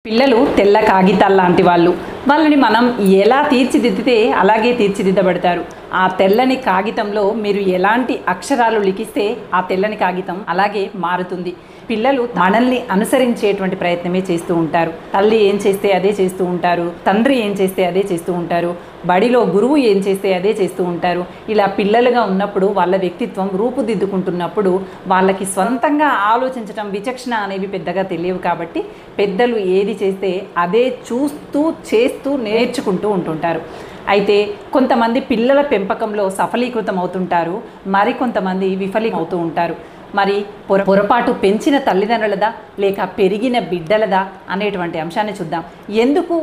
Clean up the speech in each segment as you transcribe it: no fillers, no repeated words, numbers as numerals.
పిల్లలు తెల్ల కాగితాల లాంటి వాళ్ళని మనం ఎలా తీర్చిదిద్దితే అలాగే తీర్చిదిద్దబడతారు. ఆ తెల్లని కాగితంలో మీరు ఎలాంటి అక్షరాలు లిఖిస్తే ఆ తెల్లని కాగితం అలాగే మారుతుంది. పిల్లలు మనల్ని అనుసరించేటువంటి ప్రయత్నమే చేస్తూ ఉంటారు. తల్లి ఏం చేస్తే అదే చేస్తూ ఉంటారు, తండ్రి ఏం చేస్తే అదే చేస్తూ ఉంటారు, బడిలో గురువు ఏం చేస్తే అదే చేస్తూ ఉంటారు. ఇలా పిల్లలుగా ఉన్నప్పుడు వాళ్ళ వ్యక్తిత్వం రూపుదిద్దుకుంటున్నప్పుడు వాళ్ళకి స్వంతంగా ఆలోచించటం, విచక్షణ అనేవి పెద్దగా తెలియవు. కాబట్టి పెద్దలు ఏది చేస్తే అదే చూస్తూ చేస్తూ నేర్చుకుంటూ ఉంటుంటారు. అయితే కొంతమంది పిల్లల పెంపకంలో సఫలీకృతం అవుతుంటారు, మరికొంతమంది విఫలీమవుతూ ఉంటారు. మరి పొరపాటు పెంచిన తల్లిదండ్రులదా లేక పెరిగిన బిడ్డలదా అనేటువంటి అంశాన్ని చూద్దాం. ఎందుకు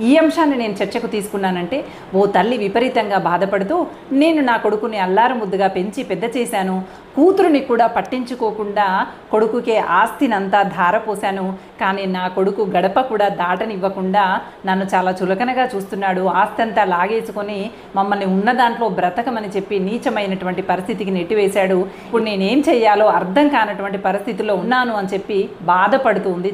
ఈ అంశాన్ని నేను చర్చకు తీసుకున్నానంటే, ఓ తల్లి విపరీతంగా బాధపడుతూ, నేను నా కొడుకుని అల్లారు ముద్దుగా పెంచి పెద్ద చేశాను, కూతురుని కూడా పట్టించుకోకుండా కొడుకుకే ఆస్తినంతా ధారపోశాను, కానీ నా కొడుకు గడప కూడా దాటనివ్వకుండా నన్ను చాలా చులకనగా చూస్తున్నాడు, ఆస్తి అంతా లాగేసుకొని మమ్మల్ని ఉన్న దాంట్లో బ్రతకమని చెప్పి నీచమైనటువంటి పరిస్థితికి నెట్టివేశాడు, ఇప్పుడు నేనేం చెయ్యాలో అర్థం కానటువంటి పరిస్థితిలో ఉన్నాను అని చెప్పి బాధపడుతూ ఉంది.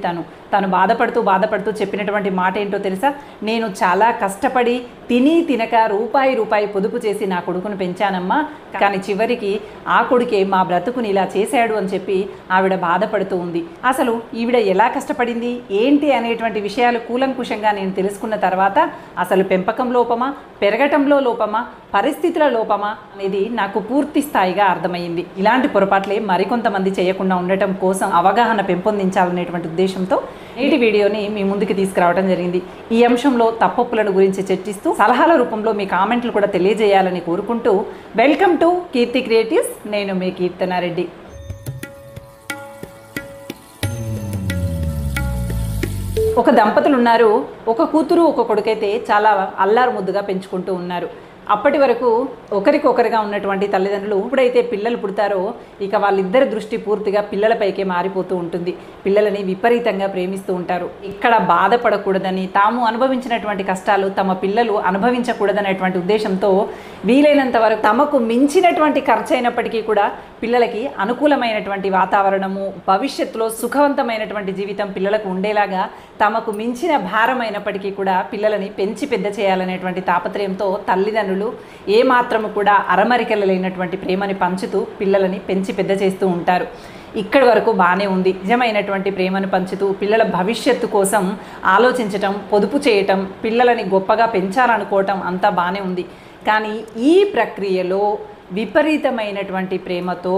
తను బాధపడుతూ చెప్పినటువంటి మాట ఏంటో తెలుసా? నేను చాలా కష్టపడి తిని తినక రూపాయి పొదుపు చేసి నా కొడుకును పెంచానమ్మా, కానీ చివరికి ఆ కొడుకే మా బ్రతుకుని ఇలా చేశాడు అని చెప్పి ఆవిడ బాధపడుతూ ఉంది. అసలు ఈవిడ ఎలా కష్టపడింది ఏంటి అనేటువంటి విషయాలు కూలంకుషంగా నేను తెలుసుకున్న తర్వాత అసలు పెంపకం లోపమా, పెరగటంలో లోపమా, పరిస్థితుల లోపమా అనేది నాకు పూర్తి స్థాయిగా అర్థమైంది. ఇలాంటి పొరపాట్లే మరికొంతమంది చేయకుండా ఉండటం కోసం అవగాహన పెంపొందించాలనేటువంటి ఉద్దేశంతో నేటి వీడియోని మీ ముందుకు తీసుకురావడం జరిగింది. ఈ అంశంలో తప్పొప్పులను గురించి చర్చిస్తూ సలహాల రూపంలో మీ కామెంట్లు కూడా తెలియజేయాలని కోరుకుంటూ, వెల్కమ్ టు కీర్తి క్రియేటివ్స్. నేను మీ కీర్తనారెడ్డి. ఒక దంపతులు ఉన్నారు. ఒక కూతురు ఒక కొడుకైతే చాలా అల్లారు ముద్దుగా పెంచుకుంటూ ఉన్నారు. అప్పటి వరకు ఒకరికొకరుగా ఉన్నటువంటి తల్లిదండ్రులు ఎప్పుడైతే పిల్లలు పుడతారో ఇక వాళ్ళిద్దరి దృష్టి పూర్తిగా పిల్లలపైకే మారిపోతూ ఉంటుంది. పిల్లలని విపరీతంగా ప్రేమిస్తూ ఉంటారు. ఇక్కడ బాధపడకూడదని, తాము అనుభవించినటువంటి కష్టాలు తమ పిల్లలు అనుభవించకూడదనేటువంటి ఉద్దేశంతో వీలైనంత వరకు తమకు మించినటువంటి ఖర్చు అయినప్పటికీ కూడా పిల్లలకి అనుకూలమైనటువంటి వాతావరణము, భవిష్యత్తులో సుఖవంతమైనటువంటి జీవితం పిల్లలకు ఉండేలాగా తమకు మించిన భారమైనప్పటికీ కూడా పిల్లలని పెంచి పెద్ద చేయాలనేటువంటి తాపత్రయంతో తల్లిదండ్రులు ఏమాత్రము కూడా అరమరికలు లేనటువంటి ప్రేమని పంచుతూ పిల్లలని పెంచి పెద్ద చేస్తూ ఉంటారు. ఇక్కడి వరకు బాగానే ఉంది. నిజమైనటువంటి ప్రేమను పంచుతూ పిల్లల భవిష్యత్తు కోసం ఆలోచించటం, పొదుపు చేయటం, పిల్లలని గొప్పగా పెంచాలనుకోవటం అంతా బాగానే ఉంది. కానీ ఈ ప్రక్రియలో విపరీతమైనటువంటి ప్రేమతో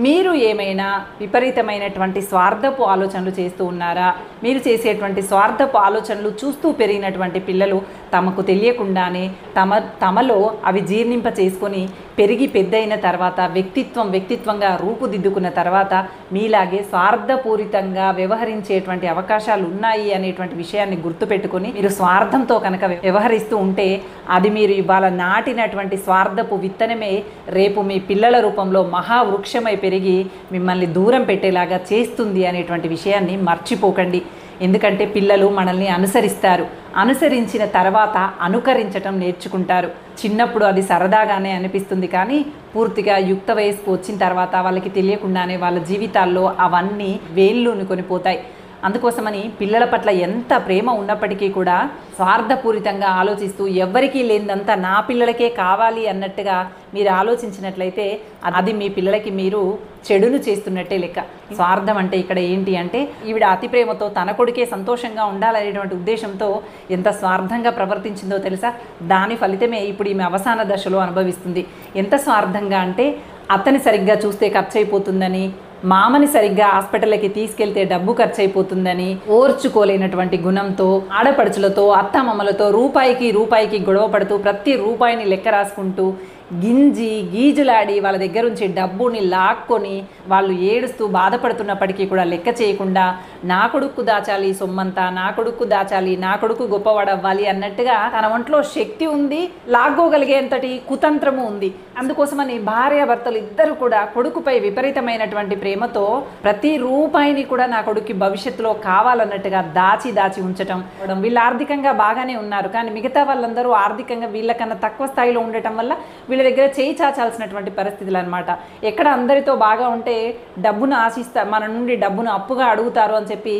మీరు ఏమైనా విపరీతమైనటువంటి స్వార్థపు ఆలోచనలు చేస్తూ ఉన్నారా? మీరు చేసేటువంటి స్వార్థపు ఆలోచనలు చూస్తూ పెరిగినటువంటి పిల్లలు తమకు తెలియకుండానే తమలో అవి జీర్ణింప చేసుకొని పెరిగి పెద్దయిన తర్వాత వ్యక్తిత్వంగా రూపుదిద్దుకున్న తర్వాత మీలాగే స్వార్థపూరితంగా వ్యవహరించేటువంటి అవకాశాలు ఉన్నాయి అనేటువంటి విషయాన్ని గుర్తుపెట్టుకొని మీరు స్వార్థంతో కనుక వ్యవహరిస్తూ ఉంటే అది మీరు ఇవాళ నాటినటువంటి స్వార్థపు విత్తనమే రేపు మీ పిల్లల రూపంలో మహావృక్షమై పెరిగి మిమ్మల్ని దూరం పెట్టేలాగా చేస్తుంది అనేటువంటి విషయాన్ని మర్చిపోకండి. ఎందుకంటే పిల్లలు మనల్ని అనుసరిస్తారు. అనుసరించిన తర్వాత అనుకరించటం నేర్చుకుంటారు. చిన్నప్పుడు అది సరదాగానే అనిపిస్తుంది, కానీ పూర్తిగా యుక్త వయసుకు వచ్చిన తర్వాత వాళ్ళకి తెలియకుండానే వాళ్ళ జీవితాల్లో అవన్నీ వేళ్ళూని కొనిపోతాయి. అందుకోసమని పిల్లల పట్ల ఎంత ప్రేమ ఉన్నప్పటికీ కూడా స్వార్థపూరితంగా ఆలోచిస్తూ ఎవ్వరికీ లేనిదంతా నా పిల్లలకే కావాలి అన్నట్టుగా మీరు ఆలోచించినట్లయితే అది మీ పిల్లలకి మీరు చెడును చేస్తున్నట్టే లెక్క. స్వార్థం అంటే ఇక్కడ ఏంటి అంటే, ఈవిడ అతి ప్రేమతో తన కొడుకే సంతోషంగా ఉండాలనేటువంటి ఉద్దేశంతో ఎంత స్వార్థంగా ప్రవర్తించిందో తెలుసా? దాని ఫలితమే ఇప్పుడు ఈమె అవసాన దశలో అనుభవిస్తుంది. ఎంత స్వార్థంగా అంటే, అతని సరిగ్గా చూస్తే ఖర్చు అయిపోతుందని, మామని సరిగ్గా హాస్పిటల్కి తీసుకెళ్తే డబ్బు ఖర్చు అయిపోతుందని ఓర్చుకోలేనటువంటి గుణంతో ఆడపడుచులతో, అత్తమామలతో రూపాయికి గొడవ పడుతూ ప్రతి రూపాయిని లెక్క రాసుకుంటూ గీజులాడి వాళ్ళ దగ్గర నుంచి డబ్బుని లాక్కొని వాళ్ళు ఏడుస్తూ బాధపడుతున్నప్పటికీ కూడా లెక్క చేయకుండా నా కొడుకు దాచాలి సొమ్మంతా, నా కొడుకు దాచాలి, నా కొడుకు గొప్పవాడవ్వాలి అన్నట్టుగా తన ఒంట్లో శక్తి ఉంది, లాక్కోగలిగేంతటి కుతంత్రము ఉంది. అందుకోసమని భార్యాభర్తలు ఇద్దరు కూడా కొడుకుపై విపరీతమైనటువంటి ప్రేమతో ప్రతి రూపాయిని కూడా నా కొడుకు భవిష్యత్తులో కావాలన్నట్టుగా దాచి ఉంచటం. వీళ్ళు ఆర్థికంగా బాగానే ఉన్నారు, కానీ మిగతా వాళ్ళందరూ ఆర్థికంగా వీళ్ళకన్నా తక్కువ స్థాయిలో ఉండటం వల్ల వీళ్ళ వీళ్ళ దగ్గర చేయి చాచాల్సినటువంటి పరిస్థితులు అనమాట. ఎక్కడ అందరితో బాగా ఉంటే డబ్బును మన నుండి డబ్బును అప్పుగా అడుగుతారు అని చెప్పి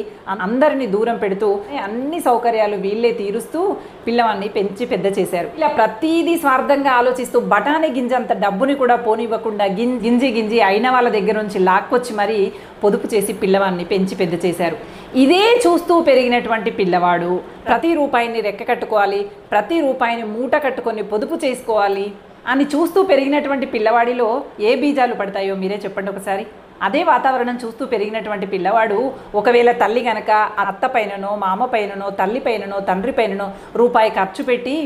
అందరినీ దూరం పెడుతూ అన్ని సౌకర్యాలు వీళ్ళే తీరుస్తూ పిల్లవాడిని పెంచి పెద్ద చేశారు. ఇలా ప్రతిదీ స్వార్థంగా ఆలోచిస్తూ బఠానీ గింజ అంత డబ్బుని కూడా పోనివ్వకుండా గింజి అయిన వాళ్ళ దగ్గర నుంచి లాక్కొచ్చి మరీ పొదుపు చేసి పిల్లవాడిని పెంచి పెద్ద చేశారు. ఇదే చూస్తూ పెరిగినటువంటి పిల్లవాడు ప్రతి రూపాయిని రెక్క కట్టుకోవాలి, ప్రతి రూపాయిని మూట కట్టుకొని పొదుపు చేసుకోవాలి అని చూస్తూ పెరిగినటువంటి పిల్లవాడిలో ఏ బీజాలు పడతాయో మీరే చెప్పండి ఒకసారి. అదే వాతావరణం చూస్తూ పెరిగినటువంటి పిల్లవాడు ఒకవేళ తల్లి కనుక అత్త పైననో మామ పైననో తల్లి పైననో తండ్రి పైననో రూపాయి ఖర్చు పెట్టి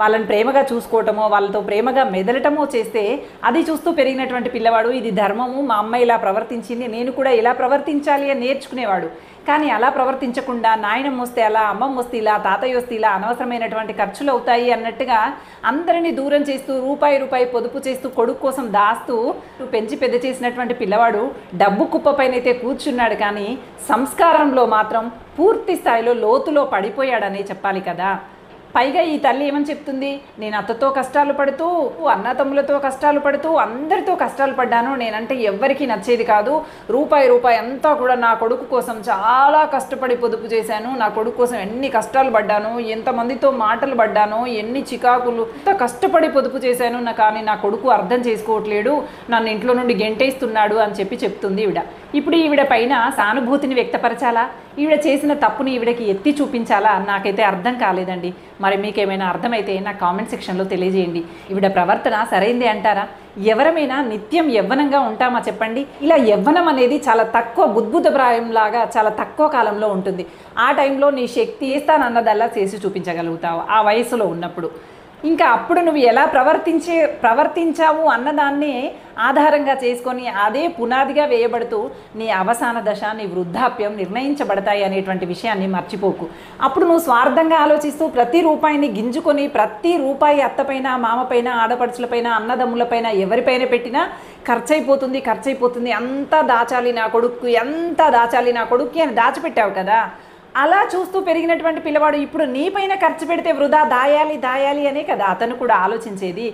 వాళ్ళని ప్రేమగా చూసుకోవటమో వాళ్ళతో ప్రేమగా మెదలటమో చేస్తే అది చూస్తూ పెరిగినటువంటి పిల్లవాడు ఇది ధర్మము, మా అమ్మ ఇలా ప్రవర్తించింది, నేను కూడా ఇలా ప్రవర్తించాలి అని నేర్చుకునేవాడు. కానీ అలా ప్రవర్తించకుండా నాయనమ్మ వస్తే అలా, అమ్మమ్మ వస్తే ఇలా, తాతయ్య వస్తే ఇలా అనవసరమైనటువంటి ఖర్చులు అవుతాయి అన్నట్టుగా అందరినీ దూరం చేస్తూ రూపాయి పొదుపు చేస్తూ కొడుకు కోసం దాస్తూ పెంచి పెద్ద చేసినటువంటి పిల్లవాడు డబ్బు కుప్పపైనైతే కూర్చున్నాడు, కానీ సంస్కారంలో మాత్రం పూర్తి స్థాయిలో లోతులో పడిపోయాడనే చెప్పాలి కదా. పైగా ఈ తల్లి ఏమని చెప్తుంది, నేను అత్తతో కష్టాలు పడుతూ అన్న తమ్ములతో కష్టాలు పడుతూ అందరితో కష్టాలు పడ్డాను, నేనంటే ఎవ్వరికీ నచ్చేది కాదు, రూపాయి అంతా కూడా నా కొడుకు కోసం చాలా కష్టపడి పొదుపు చేశాను, నా కొడుకు కోసం ఎన్ని కష్టాలు పడ్డాను, ఎంతమందితో మాటలు పడ్డాను, ఎన్ని చికాకులు, ఎంత కష్టపడి పొదుపు చేశాను, కానీ నా కొడుకు అర్థం చేసుకోవట్లేడు, నన్ను ఇంట్లో నుండి గెంటేస్తున్నాడు అని చెప్తుంది ఈవిడ. ఇప్పుడు ఈవిడ పైన సానుభూతిని వ్యక్తపరచాలా, ఈవిడ చేసిన తప్పుని ఈవిడకి ఎత్తి చూపించాలా, నాకైతే అర్థం కాలేదండి. మరి మీకేమైనా అర్థమైతే నా కామెంట్ సెక్షన్లో తెలియజేయండి. ఈవిడ ప్రవర్తన సరైందే అంటారా? ఎవరమైనా నిత్యం యవ్వనంగా ఉంటామా చెప్పండి? ఇలా యవ్వనం అనేది చాలా తక్కువ బుద్భుతప్రాయంలాగా చాలా తక్కువ కాలంలో ఉంటుంది. ఆ టైంలో నీ శక్తి చేస్తానన్నదల్లా చేసి చూపించగలుగుతావు ఆ వయసులో ఉన్నప్పుడు. ఇంకా అప్పుడు నువ్వు ఎలా ప్రవర్తించావు అన్నదాన్నే ఆధారంగా చేసుకొని అదే పునాదిగా వేయబడుతూ నీ అవసాన దశ, నీ వృద్ధాప్యం నిర్ణయించబడతాయి అనేటువంటి విషయాన్ని మర్చిపోకు. అప్పుడు నువ్వు స్వార్థంగా ఆలోచిస్తూ ప్రతి రూపాయిని గింజుకొని ప్రతి రూపాయి అత్తపైన, మామపైన, ఆడపడుచులపైన, అన్నదమ్ములపైన ఎవరిపైన పెట్టినా ఖర్చయిపోతుంది, అంతా దాచాలి నా కొడుకు, ఎంత దాచాలి నా కొడుక్కి అని దాచిపెట్టావు కదా. అలా చూస్తూ పెరిగినటువంటి పిల్లవాడు ఇప్పుడు నీపైన ఖర్చు పెడితే వృధా దాయాలి అనే కదా అతను కూడా ఆలోచించేది.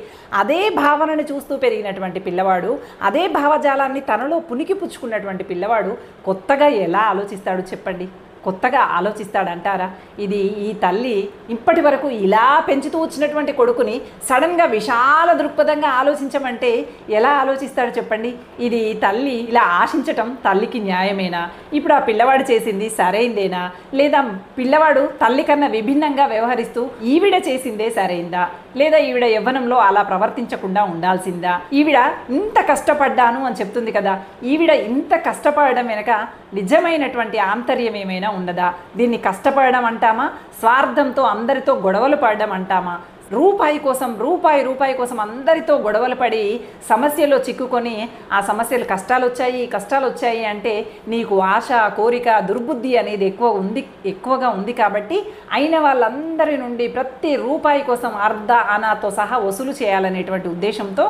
అదే భావనను చూస్తూ పెరిగినటువంటి పిల్లవాడు, అదే భావజాలాన్ని తనలో పునికి పుచ్చుకున్నటువంటి పిల్లవాడు కొత్తగా ఎలా ఆలోచిస్తాడు చెప్పండి? కొత్తగా ఆలోచిస్తాడంటారా? ఇది ఈ తల్లి ఇప్పటి వరకు ఇలా పెంచుతూ వచ్చినటువంటి కొడుకుని సడన్గా విశాల దృక్పథంగా ఆలోచించమంటే ఎలా ఆలోచిస్తాడు చెప్పండి? ఇది తల్లి ఇలా ఆశించటం తల్లికి న్యాయమేనా? ఇప్పుడు ఆ పిల్లవాడు చేసింది సరైందేనా? లేదా పిల్లవాడు తల్లి కన్నా విభిన్నంగా వ్యవహరిస్తూ ఈవిడ చేసిందే సరైందా? లేదా ఈవిడ యవ్వనంలో అలా ప్రవర్తించకుండా ఉండాల్సిందా? ఈవిడ ఇంత కష్టపడ్డాను అని చెప్తుంది కదా, ఈవిడ ఇంత కష్టపడడం వెనక నిజమైనటువంటి ఆంతర్యం ఏమైనా ఉండదా? దీన్ని కష్టపడడం అంటామా? స్వార్థంతో అందరితో గొడవలు పడడం అంటామా? రూపాయి కోసం అందరితో గొడవలు పడి సమస్యలో చిక్కుకొని ఆ సమస్యలు కష్టాలు వచ్చాయి అంటే నీకు ఆశ, కోరిక, దుర్బుద్ధి అనేది ఎక్కువగా ఉంది కాబట్టి అయిన వాళ్ళందరి నుండి ప్రతి రూపాయి కోసం అర్ధ అనాతో సహా వసూలు చేయాలనేటువంటి ఉద్దేశంతో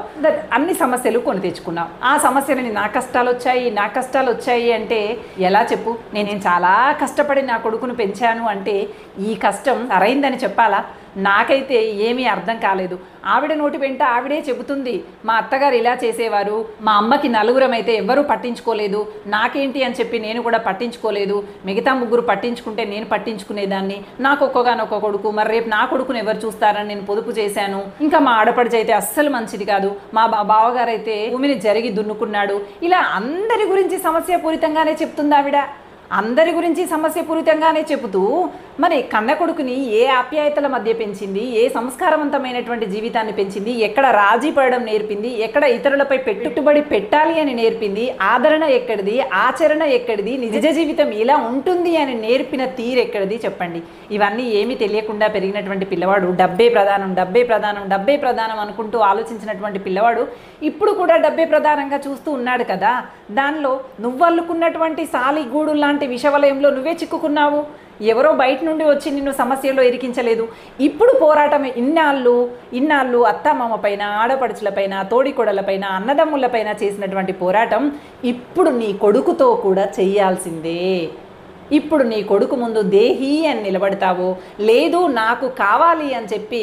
అన్ని సమస్యలు కొని తెచ్చుకున్నావు. ఆ సమస్యలని నా కష్టాలు వచ్చాయి అంటే ఎలా చెప్పు? నేను చాలా కష్టపడి నా కొడుకును పెంచాను అంటే ఈ కష్టం సరైందని చెప్పాలా? నాకైతే ఏమీ అర్థం కాలేదు. ఆవిడ నోటి వెంట ఆవిడే చెబుతుంది, మా అత్తగారు ఇలా చేసేవారు, మా అమ్మకి నలుగురం అయితే ఎవ్వరూ పట్టించుకోలేదు, నాకేంటి అని చెప్పి నేను కూడా పట్టించుకోలేదు, మిగతా ముగ్గురు పట్టించుకుంటే నేను పట్టించుకునేదాన్ని, నాకు ఒక్కగానొక్క కొడుకు, మరి రేపు నా కొడుకును ఎవరు చూస్తారని నేను పొదుపు చేశాను, ఇంకా మా ఆడపడిచి అయితే అస్సలు మంచిది కాదు, మా బావగారు అయితే భూమిని జరిగి దున్నుకున్నాడు. ఇలా అందరి గురించి సమస్యపూరితంగానే చెప్తుంది ఆవిడ. అందరి గురించి సమస్యపూరితంగానే చెబుతూ మరి కన్న కొడుకుని ఏ ఆప్యాయతల మధ్య పెంచింది, ఏ సంస్కారవంతమైనటువంటి జీవితాన్ని పెంచింది, ఎక్కడ రాజీ పడడం నేర్పింది, ఎక్కడ ఇతరులపై పెట్టుబడి పెట్టాలి అని నేర్పింది, ఆదరణ ఎక్కడిది, ఆచరణ ఎక్కడిది, నిజ జీవితం ఇలా ఉంటుంది అని నేర్పిన తీరెక్కడిది చెప్పండి? ఇవన్నీ ఏమీ తెలియకుండా పెరిగినటువంటి పిల్లవాడు డబ్బే ప్రధానం అనుకుంటూ ఆలోచించినటువంటి పిల్లవాడు ఇప్పుడు కూడా డబ్బే ప్రధానంగా చూస్తూ ఉన్నాడు కదా. దానిలో నువ్వల్లుకున్నటువంటి సాలిగూడు లాంటి విషవలయంలో నువ్వే చిక్కుకున్నావు. ఎవరో బయట నుండి వచ్చి నిన్ను సమస్యల్లో ఇరికించలేదు. ఇప్పుడు పోరాటం ఇన్నాళ్ళు అత్తమామ పైన, ఆడపడుచులపైన, తోడికోడలపైన, అన్నదమ్ములపైన చేసినటువంటి పోరాటం ఇప్పుడు నీ కొడుకుతో కూడా చెయ్యాల్సిందే. ఇప్పుడు నీ కొడుకు ముందు దేహి అని నిలబడతావో, లేదు నాకు కావాలి అని చెప్పి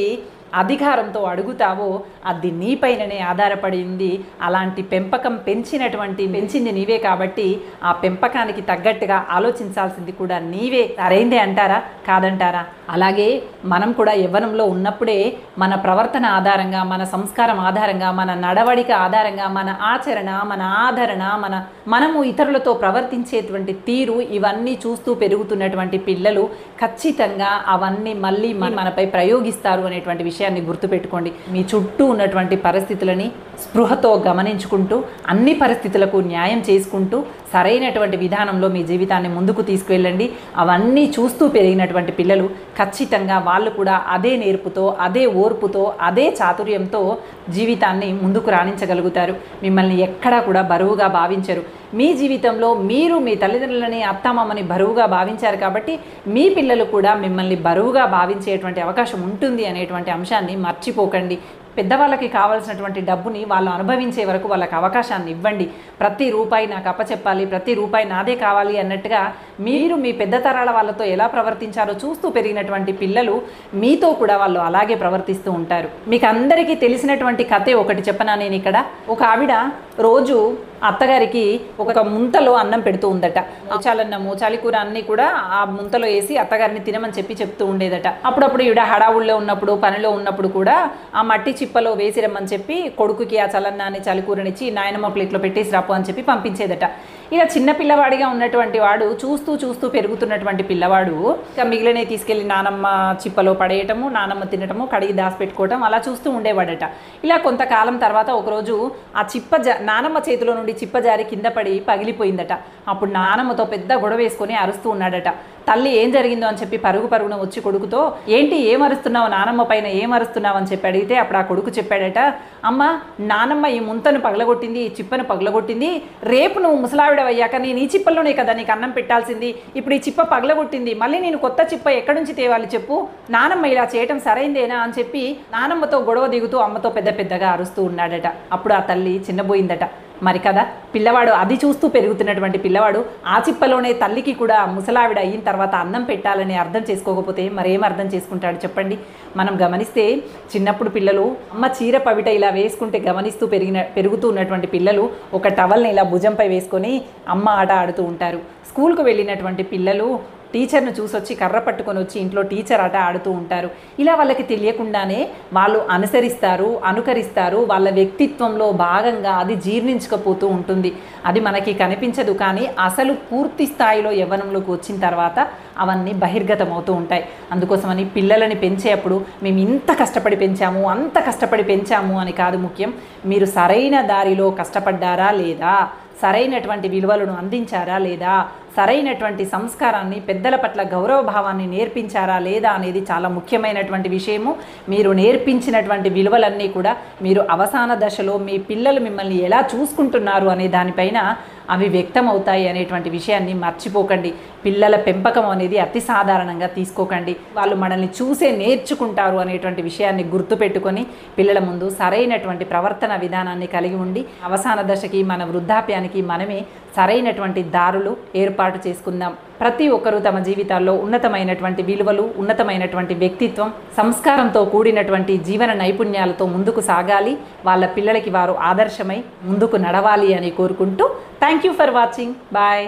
అధికారంతో అడుగుతావో అది నీపైననే ఆధారపడి ఉంది. అలాంటి పెంపకం పెంచింది నీవే కాబట్టి ఆ పెంపకానికి తగ్గట్టుగా ఆలోచించాల్సింది కూడా నీవే. సరైందే అంటారా, కాదంటారా? అలాగే మనం కూడా యవ్వనంలో ఉన్నప్పుడే మన ప్రవర్తన ఆధారంగా, మన సంస్కారం ఆధారంగా, మన నడవడిక ఆధారంగా, మన ఆచరణ, మన ఆదరణ, మనము ఇతరులతో ప్రవర్తించేటువంటి తీరు, ఇవన్నీ చూస్తూ పెరుగుతున్నటువంటి పిల్లలు ఖచ్చితంగా అవన్నీ మళ్ళీ మనపై ప్రయోగిస్తారు అనేటువంటి విషయాన్ని గుర్తుపెట్టుకోండి. మీ చుట్టూ ఉన్నటువంటి పరిస్థితులని స్పృహతో గమనించుకుంటూ అన్ని పరిస్థితులకు న్యాయం చేసుకుంటూ సరైనటువంటి విధానంలో మీ జీవితాన్ని ముందుకు తీసుకువెళ్ళండి. అవన్నీ చూస్తూ పెరిగినటువంటి పిల్లలు ఖచ్చితంగా వాళ్ళు కూడా అదే నేర్పుతో, అదే ఓర్పుతో, అదే చాతుర్యంతో జీవితాన్ని ముందుకు రాణించగలుగుతారు. మిమ్మల్ని ఎక్కడా కూడా బరువుగా భావించరు. మీ జీవితంలో మీరు మీ తల్లిదండ్రులని, అత్తమామని బరువుగా భావించారు కాబట్టి మీ పిల్లలు కూడా మిమ్మల్ని బరువుగా భావించేటువంటి అవకాశం ఉంటుంది అనేటువంటి అంశాన్ని మర్చిపోకండి. పెద్దవాళ్ళకి కావాల్సినటువంటి డబ్బుని వాళ్ళు అనుభవించే వరకు వాళ్ళకి అవకాశాన్ని ఇవ్వండి. ప్రతి రూపాయి నాకు అప్పచెప్పాలి, ప్రతి రూపాయి నాదే కావాలి అన్నట్టుగా మీరు మీ పెద్ద తరాల వాళ్ళతో ఎలా ప్రవర్తించారో చూస్తూ పెరిగినటువంటి పిల్లలు మీతో కూడా వాళ్ళు అలాగే ప్రవర్తిస్తూ ఉంటారు. మీకు అందరికీ తెలిసినటువంటి కథే ఒకటి చెప్పనా నేను ఇక్కడ. ఒక ఆవిడ రోజు అత్తగారికి ఒక ముంతలో అన్నం పెడుతూ ఉందట. చాలన్నము, చాలికూర అన్నీ కూడా ఆ ముంతలో వేసి అత్తగారిని తినమని చెప్తూ ఉండేదట. అప్పుడప్పుడు ఈవిడ హడావుల్లో ఉన్నప్పుడు, పనిలో ఉన్నప్పుడు కూడా ఆ మట్టి చిప్పలో వేసిరమ్మని చెప్పి కొడుకుకి ఆ చలన్నాన్ని, చలికూరనిచ్చి నాయనమ్మ ప్లేట్లో పెట్టేసి రాపు అని చెప్పి పంపించేదట. ఇక చిన్న పిల్లవాడిగా ఉన్నటువంటి వాడు చూస్తూ పెరుగుతున్నటువంటి పిల్లవాడు ఇక మిగిలినే తీసుకెళ్ళి నానమ్మ చిప్పలో పడేయటము, నానమ్మ తినటము, కడిగి దాచిపెట్టుకోవటం అలా చూస్తూ ఉండేవాడట. ఇలా కొంతకాలం తర్వాత ఒకరోజు ఆ నానమ్మ చేతిలో నుండి చిప్ప జారి కింద పడి పగిలిపోయిందట. అప్పుడు నానమ్మతో పెద్ద గొడవ వేసుకొని అరుస్తూ ఉన్నాడట. తల్లి ఏం జరిగిందో అని చెప్పి పరుగున వచ్చి కొడుకుతో, ఏంటి ఏం అరుస్తున్నావు, నానమ్మ పైన ఏం అరుస్తున్నావు అని చెప్పి అడిగితే అప్పుడు ఆ కొడుకు చెప్పాడట, అమ్మ నానమ్మ ఈ ముంతను పగలగొట్టింది, ఈ చిప్పను పగలగొట్టింది. రేపు నువ్వు ముసలావిడవయ్యాక నేను ఈ చిప్పల్లోనే కదా నీకు అన్నం పెట్టాల్సింది. ఇప్పుడు ఈ చిప్ప పగలగొట్టింది, మళ్ళీ నేను కొత్త చిప్ప ఎక్కడి నుంచి తేవాలి చెప్పు. నానమ్మ ఇలా చేయటం సరైందేనా అని చెప్పి నానమ్మతో గొడవ దిగుతూ అమ్మతో పెద్దగా అరుస్తూ ఉన్నాడట. అప్పుడు ఆ తల్లి చిన్నబోయిందట. మరి కదా పిల్లవాడు అది చూస్తూ పెరుగుతున్నటువంటి పిల్లవాడు ఆ చిప్పలోనే తల్లికి కూడా ముసలావిడ అయిన తర్వాత అన్నం పెట్టాలని అర్థం చేసుకోకపోతే మరేం అర్థం చేసుకుంటాడు చెప్పండి. మనం గమనిస్తే చిన్నప్పుడు పిల్లలు అమ్మ చీర పవిట ఇలా వేసుకుంటే గమనిస్తూ పెరుగుతూ ఉన్నటువంటి పిల్లలు ఒక టవల్ని ఇలా భుజంపై వేసుకొని అమ్మ ఆట ఆడుతూ ఉంటారు. స్కూల్కు వెళ్ళినటువంటి పిల్లలు టీచర్ను చూసొచ్చి కర్ర పట్టుకొని వచ్చి ఇంట్లో టీచర్ ఆట ఆడుతూ ఉంటారు. ఇలా వాళ్ళకి తెలియకుండానే వాళ్ళు అనుకరిస్తారు. వాళ్ళ వ్యక్తిత్వంలో భాగంగా అది జీర్ణించకపోతూ ఉంటుంది. అది మనకి కనిపించదు, కానీ అసలు పూర్తి స్థాయిలో యవ్వనంలోకి వచ్చిన తర్వాత అవన్నీ బహిర్గతం అవుతూ ఉంటాయి. అందుకోసమని పిల్లలని పెంచేటప్పుడు మేము ఇంత కష్టపడి పెంచాము, అంత కష్టపడి పెంచాము అని కాదు ముఖ్యం. మీరు సరైన దారిలో కష్టపడ్డారా లేదా, సరైనటువంటి విలువలను అందించారా లేదా, సరైనటువంటి సంస్కారాన్ని, పెద్దల పట్ల గౌరవ భావాన్ని నేర్పించారా లేదా అనేది చాలా ముఖ్యమైనటువంటి విషయము. మీరు నేర్పించినటువంటి విలువలన్నీ కూడా మీరు అవసాన దశలో మీ పిల్లలు మిమ్మల్ని ఎలా చూసుకుంటున్నారు అనే దానిపైన అవి వ్యక్తమవుతాయి అనేటువంటి విషయాన్ని మర్చిపోకండి. పిల్లల పెంపకం అనేది అతి సాధారణంగా తీసుకోకండి. వాళ్ళు మనల్ని చూసే నేర్చుకుంటారు అనేటువంటి విషయాన్ని గుర్తుపెట్టుకొని పిల్లల ముందు సరైనటువంటి ప్రవర్తన విధానాన్ని కలిగి ఉండి అవసాన దశకి, మన వృద్ధాప్యానికి మనమే సరైనటువంటి దారులు ఏర్పాటు చేసుకుందాం. ప్రతి ఒక్కరూ తమ జీవితాల్లో ఉన్నతమైనటువంటి విలువలు, ఉన్నతమైనటువంటి వ్యక్తిత్వం, సంస్కారంతో కూడినటువంటి జీవన నైపుణ్యాలతో ముందుకు సాగాలి. వాళ్ళ పిల్లలకి వారు ఆదర్శమై ముందుకు నడవాలి అని కోరుకుంటూ thank you for watching. Bye.